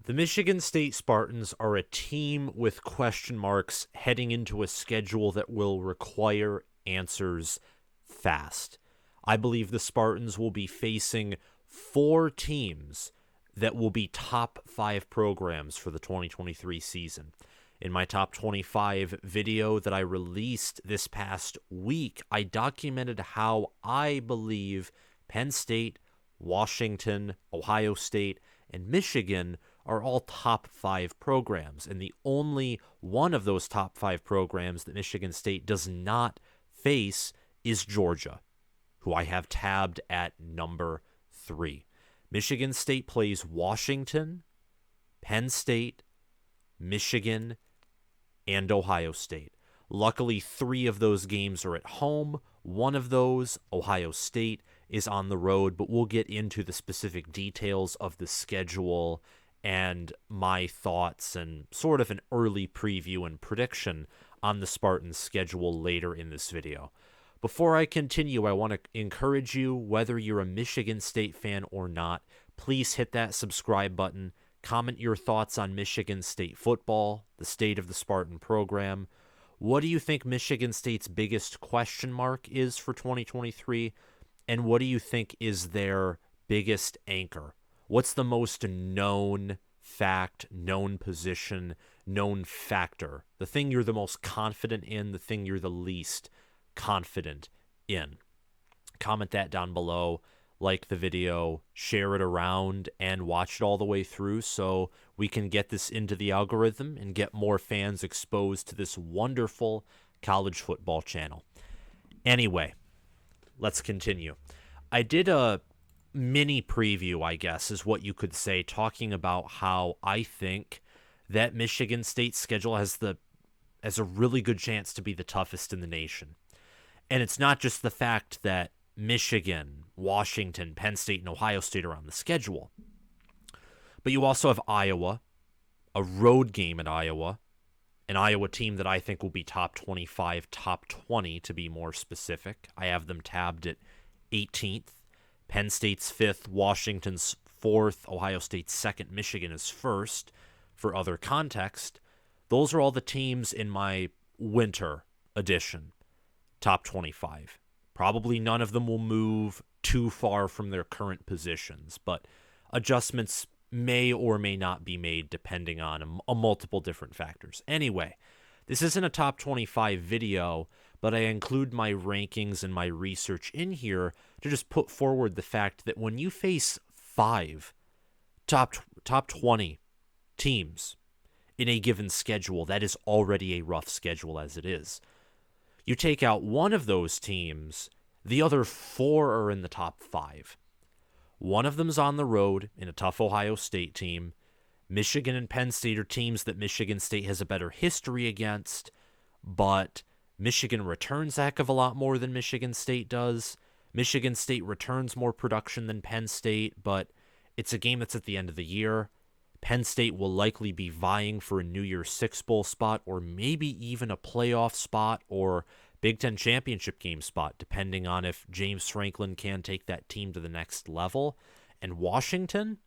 The Michigan State Spartans are a team with question marks heading into a schedule that will require answers fast. I believe the Spartans will be facing 4 teams that will be top 5 programs for the 2023 season. In my top 25 video that I released this past week, I documented how I believe Penn State, Washington, Ohio State, and Michigan are all top 5 programs. And the only one of those top 5 programs that Michigan State does not face is Georgia, who I have tabbed at number 3. Michigan State plays Washington, Penn State, Michigan, and Ohio State. Luckily, 3 of those games are at home. One of those, Ohio State, is on the road, but we'll get into the specific details of the schedule and my thoughts and sort of an early preview and prediction on the Spartans' schedule later in this video. Before I continue, I want to encourage you, whether you're a Michigan State fan or not, please hit that subscribe button. Comment your thoughts on Michigan State football, the state of the Spartan program. What do you think Michigan State's biggest question mark is for 2023? And what do you think is their biggest anchor? What's the most known fact, known position, known factor? The thing you're the most confident in, the thing you're the least confident in. Comment that down below, like the video, share it around, and watch it all the way through so we can get this into the algorithm and get more fans exposed to this wonderful college football channel. Anyway, let's continue. I did a mini preview, I guess, is what you could say, talking about how I think that Michigan State's schedule has a really good chance to be the toughest in the nation. And it's not just the fact that Michigan, Washington, Penn State, and Ohio State are on the schedule, but you also have Iowa, a road game at Iowa, an Iowa team that I think will be top 25, top 20 to be more specific. I have them tabbed at 18th. Penn State's 5th, Washington's 4th, Ohio State's 2nd, Michigan is 1st. For other context, those are all the teams in my winter edition, top 25. Probably none of them will move too far from their current positions, but adjustments may or may not be made depending on a multiple different factors. Anyway, this isn't a top 25 video, but I include my rankings and my research in here to just put forward the fact that when you face 5 top 20 teams in a given schedule, that is already a rough schedule as it is. You take out one of those teams, the other 4 are in the top 5. One of them's on the road in a tough Ohio State team. Michigan and Penn State are teams that Michigan State has a better history against, but Michigan returns a heck of a lot more than Michigan State does. Michigan State returns more production than Penn State, but it's a game that's at the end of the year. Penn State will likely be vying for a New Year's Six Bowl spot or maybe even a playoff spot or Big Ten championship game spot, depending on if James Franklin can take that team to the next level. And Washington,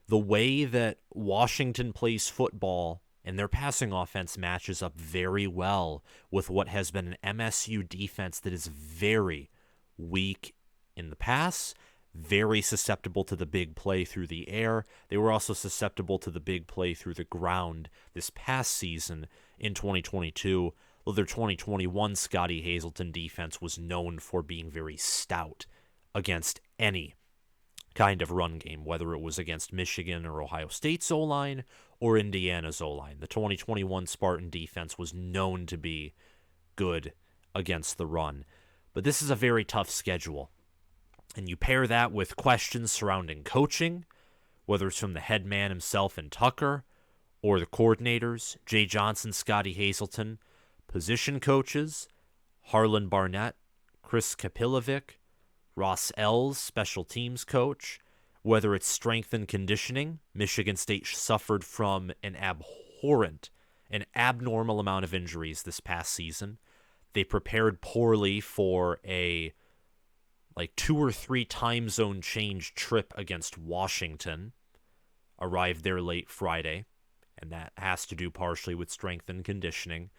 the way that Washington plays football and their passing offense matches up very well with what has been an MSU defense that is very weak in the pass, very susceptible to the big play through the air. They were also susceptible to the big play through the ground this past season in 2022. Though their 2021 Scotty Hazelton defense was known for being very stout against any kind of run game, whether it was against Michigan or Ohio State's O-line or Indiana's O-line. The 2021 Spartan defense was known to be good against the run. But this is a very tough schedule. And you pair that with questions surrounding coaching, whether it's from the head man himself and Tucker, or the coordinators, Jay Johnson, Scotty Hazelton, position coaches, Harlan Barnett, Chris Kapilovic, Ross Ells, special teams coach, whether it's strength and conditioning. Michigan State suffered from an abnormal amount of injuries this past season. They prepared poorly for a 2 or 3 time zone change trip against Washington arrived there late Friday, and that has to do partially with strength and conditioning.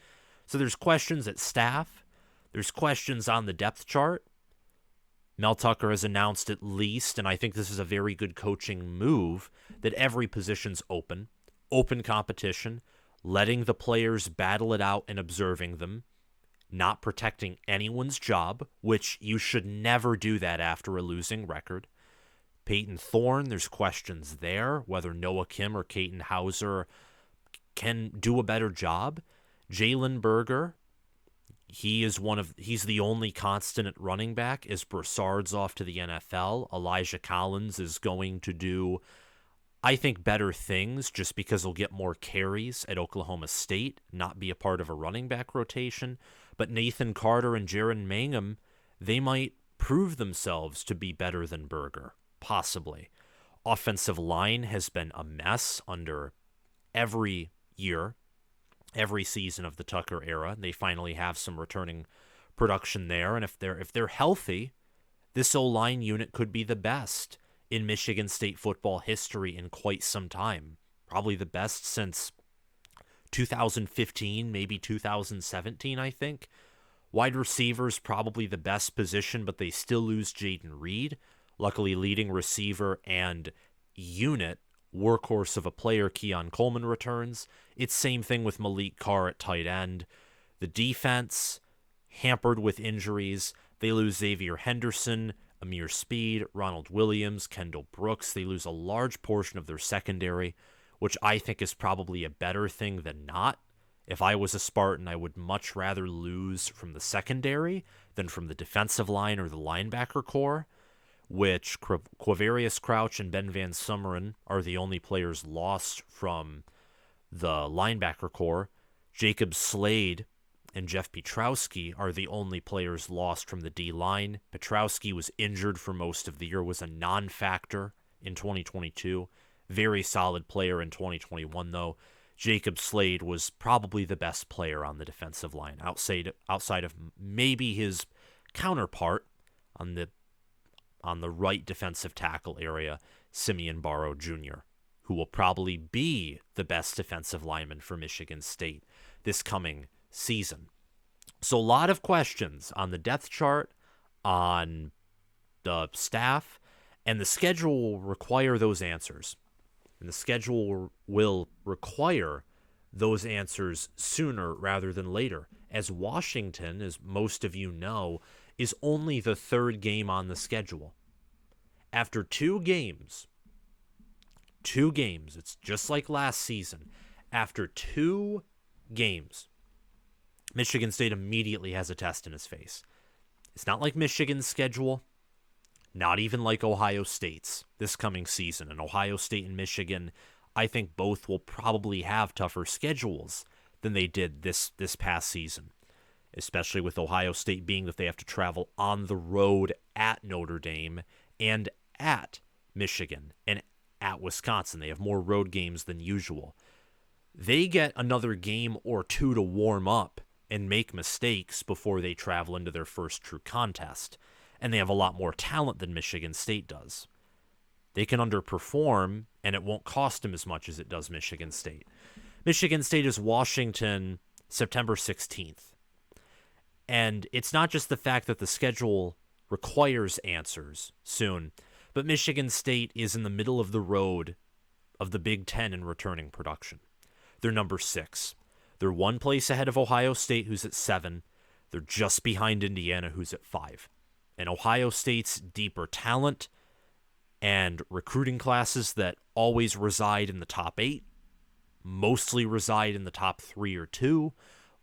So there's questions at staff. There's questions on the depth chart. Mel Tucker has announced at least, and I think this is a very good coaching move, that every position's open competition, letting the players battle it out and observing them, not protecting anyone's job, which you should never do that after a losing record. Payton Thorne, there's questions there, whether Noah Kim or Caton Hauser can do a better job. Jalen Berger, he's the only constant at running back as Broussard's off to the NFL. Elijah Collins is going to do, I think, better things just because he'll get more carries at Oklahoma State, not be a part of a running back rotation. But Nathan Carter and Jaron Mangum, they might prove themselves to be better than Berger, possibly. Offensive line has been a mess under every year, every season of the Tucker era. They finally have some returning production there, and if they're healthy, this O-line unit could be the best in Michigan State football history in quite some time. Probably the best since 2015, maybe 2017, I think. Wide receivers, probably the best position, but they still lose Jaden Reed. Luckily, leading receiver and unit workhorse of a player, Keon Coleman, returns. It's same thing with Maliq Carr at tight end. The defense, hampered with injuries. They lose Xavier Henderson, Amir Speed, Ronald Williams, Kendall Brooks. They lose a large portion of their secondary, which I think is probably a better thing than not. If I was a Spartan, I would much rather lose from the secondary than from the defensive line or the linebacker core, which Quavarius Crouch and Ben Van Sumeren are the only players lost from the linebacker core. Jacob Slade and Jeff Pietrowski are the only players lost from the D-line. Pietrowski was injured for most of the year, was a non-factor in 2022. Very solid player in 2021, though. Jacob Slade was probably the best player on the defensive line, outside of maybe his counterpart on the right defensive tackle area, Simeon Barrow Jr., who will probably be the best defensive lineman for Michigan State this coming season. So a lot of questions on the depth chart, on the staff, and the schedule will require those answers. And the schedule will require those answers sooner rather than later, as Washington, as most of you know, is only the third game on the schedule. After two games, it's just like last season. After 2 games, Michigan State immediately has a test in his face. It's not like Michigan's schedule, not even like Ohio State's this coming season. And Ohio State and Michigan, I think both will probably have tougher schedules than they did this past season, especially with Ohio State being that they have to travel on the road at Notre Dame and at Michigan and at Wisconsin. They have more road games than usual. They get another game or two to warm up and make mistakes before they travel into their first true contest. And they have a lot more talent than Michigan State does. They can underperform, and it won't cost them as much as it does Michigan State. Michigan State is Washington September 16th. And it's not just the fact that the schedule requires answers soon, but Michigan State is in the middle of the road of the Big Ten in returning production. They're number 6. They're one place ahead of Ohio State, who's at 7. They're just behind Indiana, who's at 5. And Ohio State's deeper talent and recruiting classes that always reside in the top 8, mostly reside in the top 3 or 2,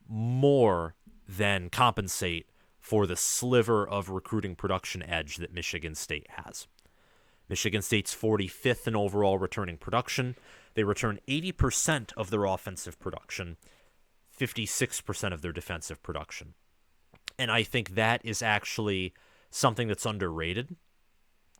more than compensate for the sliver of recruiting production edge that Michigan State has. Michigan State's 45th in overall returning production. They return 80% of their offensive production, 56% of their defensive production. And I think that is actually something that's underrated.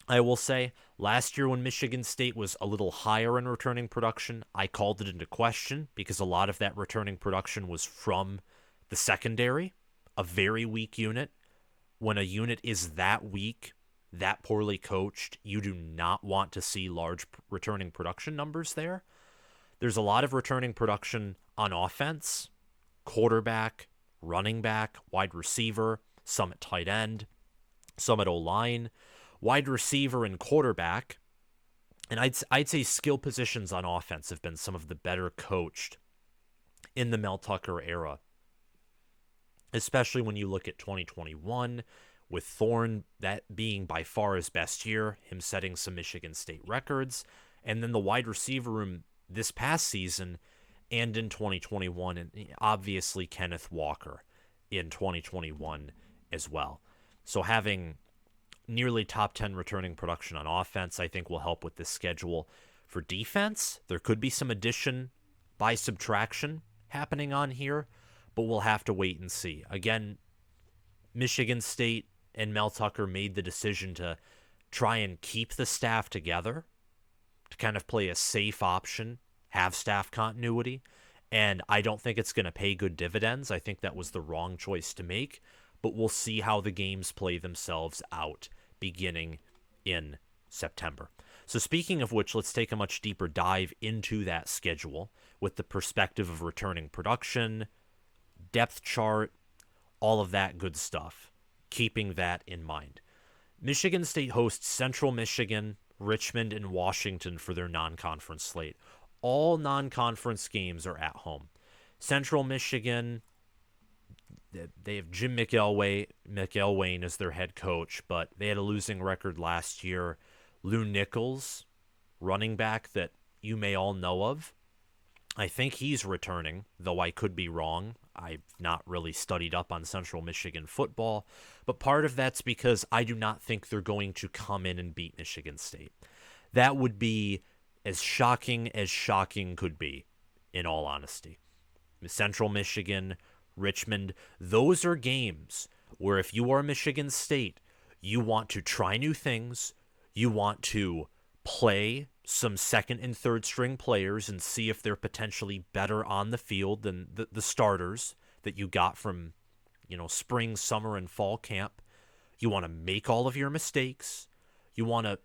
I will say, last year when Michigan State was a little higher in returning production, I called it into question because a lot of that returning production was from the secondary, a very weak unit. When a unit is that weak, that poorly coached, you do not want to see large returning production numbers there. There's a lot of returning production on offense, quarterback, running back, wide receiver, some at tight end, some at O-line, wide receiver and quarterback. And I'd say skill positions on offense have been some of the better coached in the Mel Tucker era, especially when you look at 2021 with Thorne, that being by far his best year, him setting some Michigan State records, and then the wide receiver room this past season and in 2021, and obviously Kenneth Walker in 2021 as well. So having nearly top 10 returning production on offense, I think will help with this schedule. For defense, there could be some addition by subtraction happening on here, but we'll have to wait and see. Again, Michigan State and Mel Tucker made the decision to try and keep the staff together, to kind of play a safe option, have staff continuity, and I don't think it's going to pay good dividends. I think that was the wrong choice to make, but we'll see how the games play themselves out beginning in September. So speaking of which, let's take a much deeper dive into that schedule with the perspective of returning production, depth chart, all of that good stuff, keeping that in mind. Michigan State hosts Central Michigan, Richmond, and Washington for their non-conference slate. All non-conference games are at home. Central Michigan, they have Jim McElwain as their head coach, but they had a losing record last year. Lou Nichols, running back that you may all know of, I think he's returning, though I could be wrong. I've not really studied up on Central Michigan football, but part of that's because I do not think they're going to come in and beat Michigan State. That would be as shocking could be, in all honesty. Central Michigan, Richmond, those are games where if you are Michigan State, you want to try new things, you want to play some second and third string players and see if they're potentially better on the field than the starters that you got from, spring, summer, and fall camp. You want to make all of your mistakes. You want to,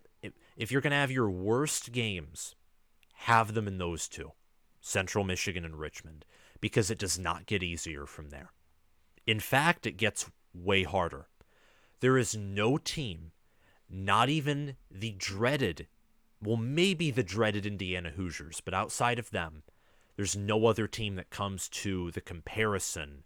if you're going to have your worst games, have them in those two, Central Michigan and Richmond, because it does not get easier from there. In fact, it gets way harder. There is no team, not even the dreaded, well, maybe the dreaded Indiana Hoosiers, but outside of them, there's no other team that comes to the comparison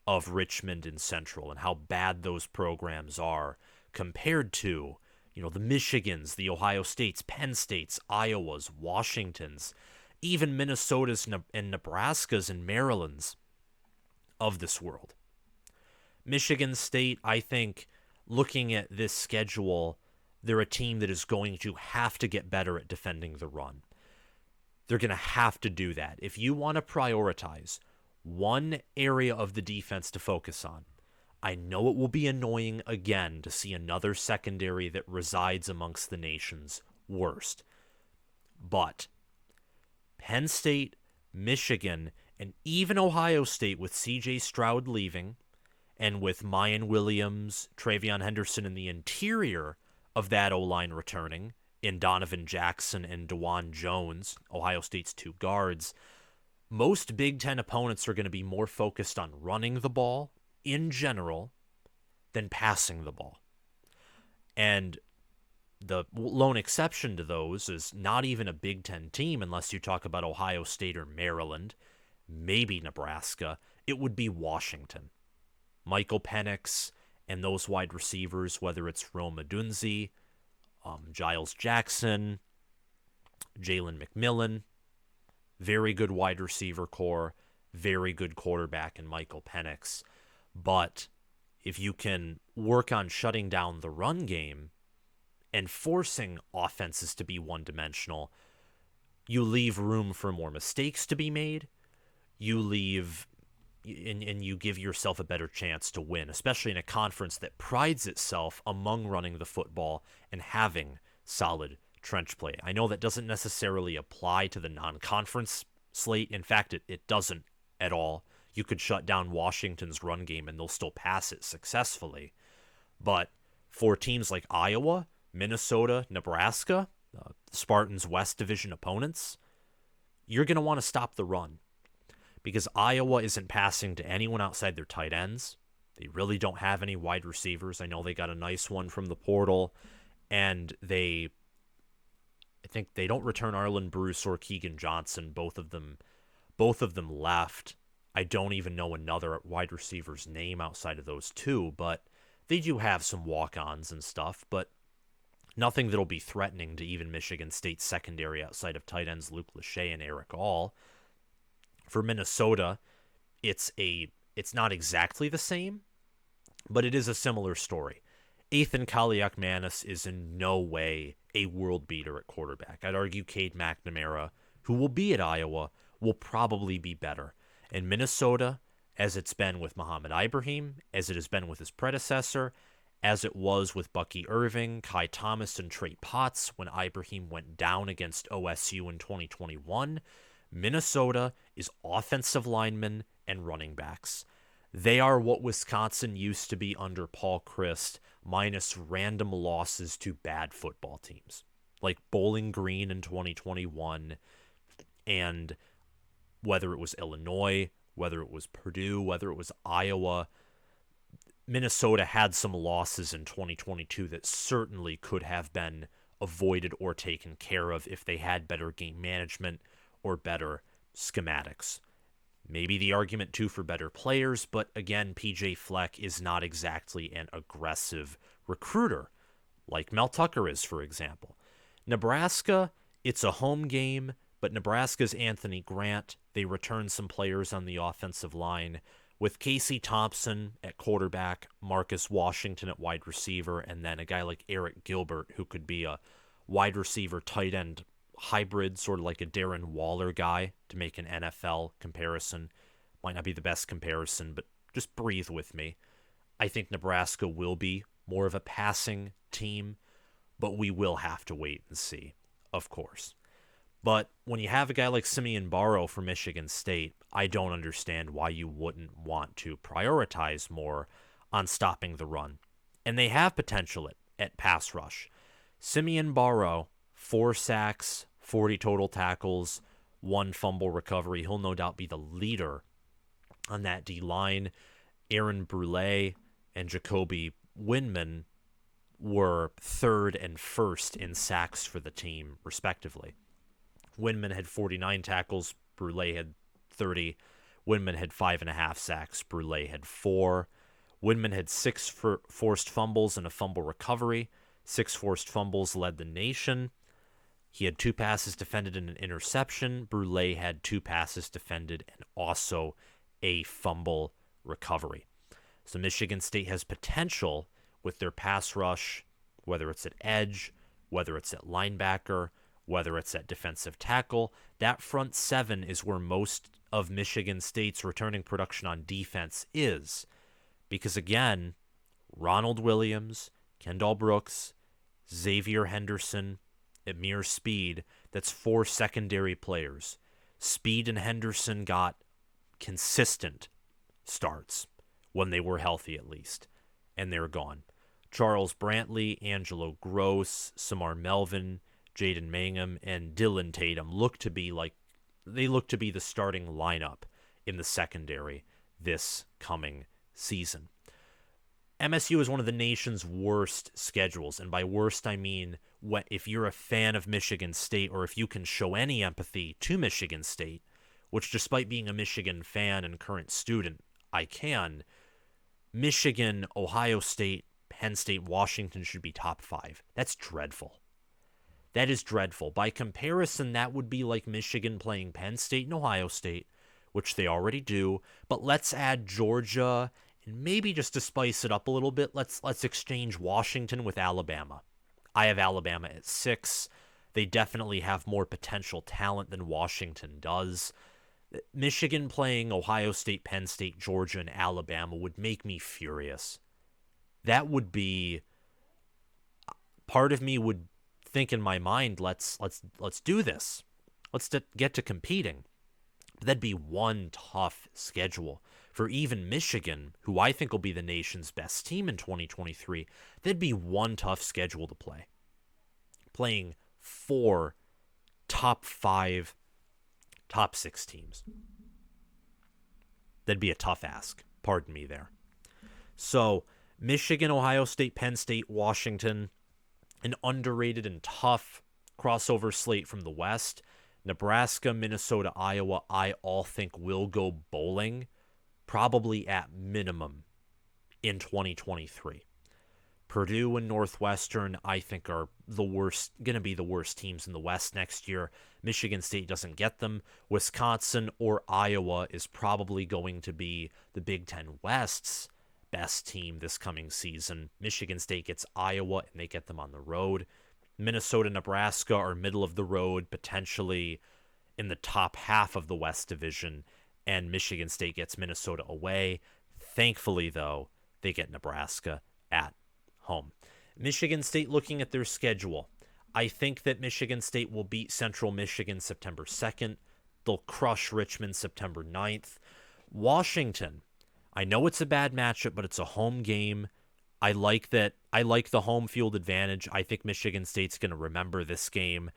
of Richmond and Central and how bad those programs are compared to, the Michigans, the Ohio States, Penn States, Iowas, Washingtons, even Minnesotas and Nebraskas and Marylands of this world. Michigan State, I think, looking at this schedule, they're a team that is going to have to get better at defending the run. They're going to have to do that. If you want to prioritize one area of the defense to focus on, I know it will be annoying again to see another secondary that resides amongst the nation's worst. But Penn State, Michigan, and even Ohio State with C.J. Stroud leaving, and with Mayan Williams, Travion Henderson in the interior of that O-line returning, in Donovan Jackson and DeJuan Jones, Ohio State's two guards, most Big Ten opponents are going to be more focused on running the ball in general than passing the ball. And the lone exception to those is not even a Big Ten team unless you talk about Ohio State or Maryland, maybe Nebraska. It would be Washington. Michael Penix and those wide receivers, whether it's Rome Odunze, Giles Jackson, Jalen McMillan, very good wide receiver core, very good quarterback in Michael Penix. But if you can work on shutting down the run game and forcing offenses to be one-dimensional, you leave room for more mistakes to be made. You leave and you give yourself a better chance to win, especially in a conference that prides itself among running the football and having solid trench play. I know that doesn't necessarily apply to the non-conference slate. In fact, it doesn't at all. You could shut down Washington's run game and they'll still pass it successfully. But for teams like Iowa, Minnesota, Nebraska, Spartans West Division opponents, you're going to want to stop the run because Iowa isn't passing to anyone outside their tight ends. They really don't have any wide receivers. I know they got a nice one from the portal, and I think they don't return Arlen Bruce or Keegan Johnson. Both of them left. I don't even know another wide receiver's name outside of those two, but they do have some walk-ons and stuff, but nothing that'll be threatening to even Michigan State's secondary outside of tight ends Luke Lachey and Eric All. For Minnesota, it's not exactly the same, but it is a similar story. Ethan Kaliakmanis is in no way a world beater at quarterback. I'd argue Cade McNamara, who will be at Iowa, will probably be better. In Minnesota, as it's been with Muhammad Ibrahim, as it has been with his predecessor, as it was with Bucky Irving, Kai Thomas, and Trey Potts when Ibrahim went down against OSU in 2021, Minnesota is offensive linemen and running backs. They are what Wisconsin used to be under Paul Chryst, minus random losses to bad football teams, like Bowling Green in 2021, and whether it was Illinois, whether it was Purdue, whether it was Iowa, Minnesota had some losses in 2022 that certainly could have been avoided or taken care of if they had better game management or better schematics. Maybe the argument too for better players, but again, PJ Fleck is not exactly an aggressive recruiter like Mel Tucker is, for example. Nebraska, it's a home game, but Nebraska's Anthony Grant. They return some players on the offensive line with Casey Thompson at quarterback, Marcus Washington at wide receiver, and then a guy like Eric Gilbert who could be a wide receiver tight end hybrid, sort of like a Darren Waller guy to make an NFL comparison. Might not be the best comparison, but just breathe with me. I think Nebraska will be more of a passing team, but we will have to wait and see, of course. But when you have a guy like Simeon Barrow from Michigan State, I don't understand why you wouldn't want to prioritize more on stopping the run. And they have potential at pass rush. Simeon Barrow, 4 sacks, 40 total tackles, 1 fumble recovery. He'll no doubt be the leader on that D-line. Aaron Brule and Jacoby Windman were 3rd and 1st in sacks for the team, respectively. Windman had 49 tackles, Brule had 30. Windman had 5.5 sacks, Brule had 4. Windman had 6 forced fumbles and a fumble recovery. 6 forced fumbles led the nation. He had 2 passes defended and an interception. Brule had 2 passes defended and also a fumble recovery. So Michigan State has potential with their pass rush, whether it's at edge, whether it's at linebacker, whether it's at defensive tackle. That front 7 is where most of Michigan State's returning production on defense is. Because again, Ronald Williams, Kendall Brooks, Xavier Henderson, Amir Speed, that's 4 secondary players. Speed and Henderson got consistent starts when they were healthy at least, and they're gone. Charles Brantley, Angelo Gross, Samar Melvin, Jaden Mangum, and Dylan Tatum look to be the starting lineup in the secondary this coming season. MSU is one of the nation's worst schedules, and by worst I mean if you're a fan of Michigan State or if you can show any empathy to Michigan State, which despite being a Michigan fan and current student, I can, Michigan, Ohio State, Penn State, Washington should be top 5. That's dreadful. That is dreadful. By comparison, that would be like Michigan playing Penn State and Ohio State, which they already do, but let's add Georgia, and maybe just to spice it up a little bit, let's exchange Washington with Alabama. I have Alabama at 6. They definitely have more potential talent than Washington does. Michigan playing Ohio State, Penn State, Georgia, and Alabama would make me furious. That would be... Part of me would think in my mind, let's do this. Let's get to competing. But that'd be one tough schedule. For even Michigan, who I think will be the nation's best team in 2023, that'd be one tough schedule to play. Playing 4 top 5, top 6 teams. That'd be a tough ask. Pardon me there. So, Michigan, Ohio State, Penn State, Washington, an underrated and tough crossover slate from the West. Nebraska, Minnesota, Iowa, I all think will go bowling, probably at minimum in 2023. Purdue and Northwestern, I think, are going to be the worst teams in the West next year. Michigan State doesn't get them. Wisconsin or Iowa is probably going to be the Big Ten West's best team this coming season. Michigan State gets Iowa, and they get them on the road. Minnesota, Nebraska are middle of the road, potentially in the top half of the West Division, and Michigan State gets Minnesota away. Thankfully, though, they get Nebraska at home. Michigan State, looking at their schedule, I think that Michigan State will beat Central Michigan September 2nd. They'll crush Richmond September 9th. Washington, I know it's a bad matchup, but it's a home game. I like the home field advantage. I think Michigan State's going to remember this game.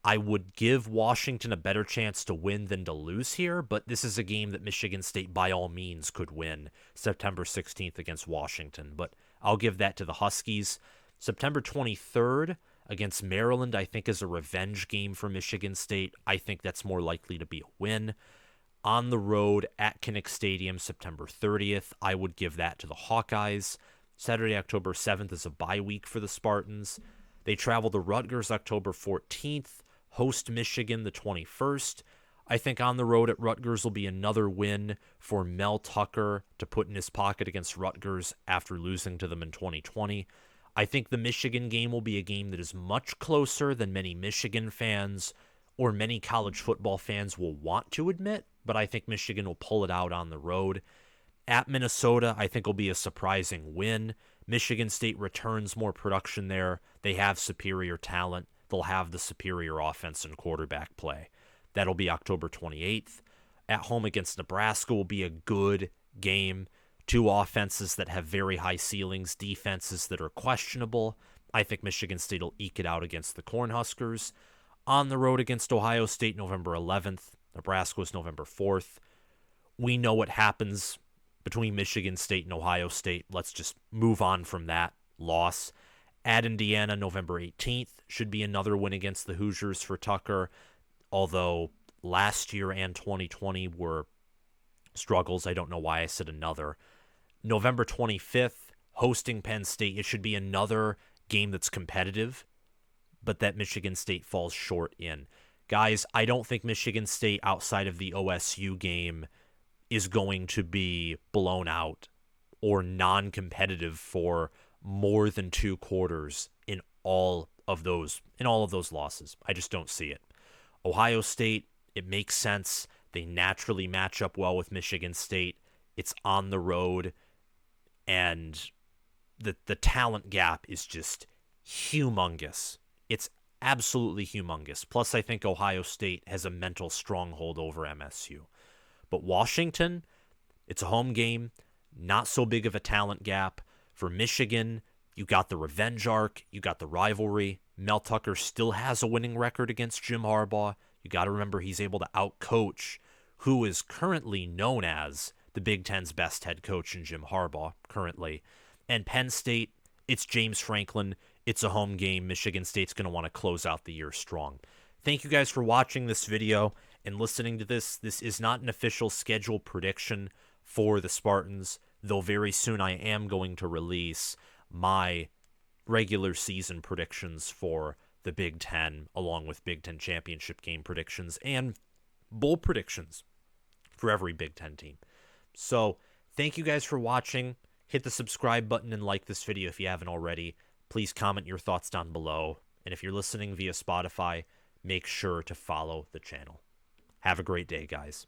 I would give Washington a better chance to win than to lose here, but this is a game that Michigan State by all means could win September 16th against Washington. But I'll give that to the Huskies. September 23rd against Maryland, I think, is a revenge game for Michigan State. I think that's more likely to be a win. On the road at Kinnick Stadium, September 30th, I would give that to the Hawkeyes. Saturday, October 7th is a bye week for the Spartans. They travel to Rutgers October 14th, host Michigan the 21st. I think on the road at Rutgers will be another win for Mel Tucker to put in his pocket against Rutgers after losing to them in 2020. I think the Michigan game will be a game that is much closer than many Michigan fans or many college football fans will want to admit, but I think Michigan will pull it out on the road. At Minnesota, I think will be a surprising win. Michigan State returns more production there. They have superior talent. They'll have the superior offense and quarterback play. That'll be October 28th. At home against Nebraska will be a good game. Two offenses that have very high ceilings, defenses that are questionable. I think Michigan State will eke it out against the Cornhuskers. On the road against Ohio State, November 11th. Nebraska was November 4th. We know what happens between Michigan State and Ohio State. Let's just move on from that loss. At Indiana, November 18th, should be another win against the Hoosiers for Tucker, although last year and 2020 were struggles. I don't know why I said another. November 25th, hosting Penn State. It should be another game that's competitive, but that Michigan State falls short in. Guys, I don't think Michigan State, outside of the OSU game, is going to be blown out or non-competitive for more than 2 quarters in all of those losses. I just don't see it. Ohio State, it makes sense. They naturally match up well with Michigan State. It's on the road, and the talent gap is just humongous. It's absolutely humongous. Plus, I think Ohio State has a mental stronghold over MSU. But Washington, it's a home game, not so big of a talent gap. For Michigan, you got the revenge arc, you got the rivalry. Mel Tucker still has a winning record against Jim Harbaugh. You got to remember he's able to outcoach who is currently known as the Big Ten's best head coach in Jim Harbaugh currently. And Penn State, it's James Franklin. It's a home game. Michigan State's going to want to close out the year strong. Thank you guys for watching this video and listening to this. This is not an official schedule prediction for the Spartans, though very soon I am going to release my regular season predictions for the Big Ten, along with Big Ten championship game predictions and bowl predictions for every Big Ten team. So thank you guys for watching. Hit the subscribe button and like this video if you haven't already. Please comment your thoughts down below. And if you're listening via Spotify, make sure to follow the channel. Have a great day, guys.